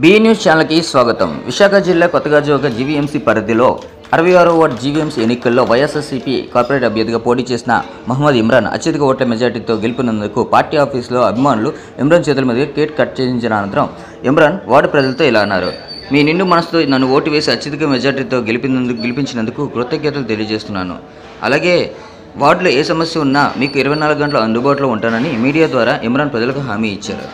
Be news ఛానల్కి స్వాగతం. విశాఖ జిల్లా కొత్తగాజువాక జీవీఎంసీ పరిధిలో 66వ వార్డు జీవీఎంసీ ఎన్నికల్లో వైఎస్ఆర్సీపీ కార్పొరేట్ అభ్యర్థిగా పోటీ చేసిన మహమ్మద్ ఇమ్రాన్ అత్యధిక ఓట్ల మెజార్టీతో గెలుపొందినందుకు పార్టీ ఆఫీసులో అభిమానులు ఇమ్రాన్ చేతుల మీద కేక్ కట్ చేయించిన అనంతరం ఇమ్రాన్ వార్డు ప్రజలతో ఇలా అన్నారు. మీ నిండు మనసుతో నన్ను ఓటు వేసి అత్యధిక మెజార్టీతో గెలిపించినందుకు కృతజ్ఞతలు తెలియజేస్తున్నాను. అలాగే వార్డులో ఏ సమస్య ఉన్నా మీకు 24 గంటలు అందుబాటులో ఉంటానని మీడియా ద్వారా ఇమ్రాన్ ప్రజలకు హామీ ఇచ్చారు.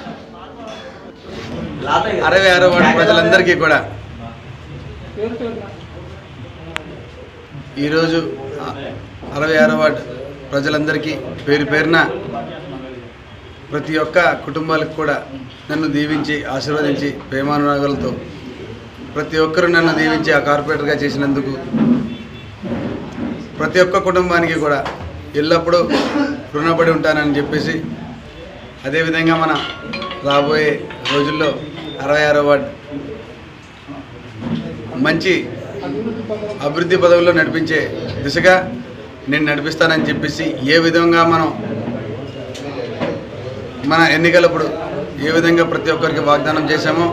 66వ వార్డు ప్రజలందరికీ కూడా ఈరోజు 66వ వార్డు ప్రజలందరికీ పేరు పేరున ప్రతి ఒక్క కుటుంబాలకు కూడా నన్ను దీవించి ఆశీర్వదించి ప్రేమానురాగాలతో ప్రతి ఒక్కరూ నన్ను దీవించి ఆ కార్పొరేటర్గా చేసినందుకు ప్రతి ఒక్క కుటుంబానికి కూడా ఎల్లప్పుడూ రుణపడి ఉంటానని చెప్పేసి, అదేవిధంగా మన రాబోయే రోజుల్లో 66వ వార్డు మంచి అభివృద్ధి పదవుల్లో నడిపించే దిశగా నేను నడిపిస్తానని చెప్పేసి, ఏ విధంగా మన ఎన్నికలప్పుడు ఏ విధంగా ప్రతి ఒక్కరికి వాగ్దానం చేశామో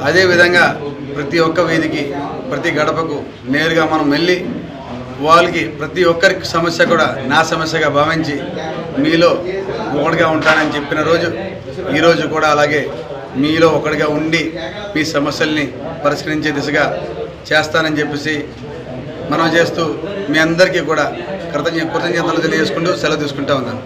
అదేవిధంగా ప్రతి ఒక్క వీధికి ప్రతి గడపకు నేరుగా మనం వెళ్ళి వాళ్ళకి ప్రతి ఒక్కరికి సమస్య కూడా నా సమస్యగా భావించి మీలో ఒకటిగా ఉంటానని చెప్పిన రోజు ఈరోజు కూడా అలాగే మీలో ఒకటిగా ఉండి మీ సమస్యల్ని పరిష్కరించే దిశగా చేస్తానని చెప్పేసి మనం చేస్తూ మీ అందరికీ కూడా కృతజ్ఞతలు తెలియజేసుకుంటూ సెలవు తీసుకుంటా ఉన్నాను.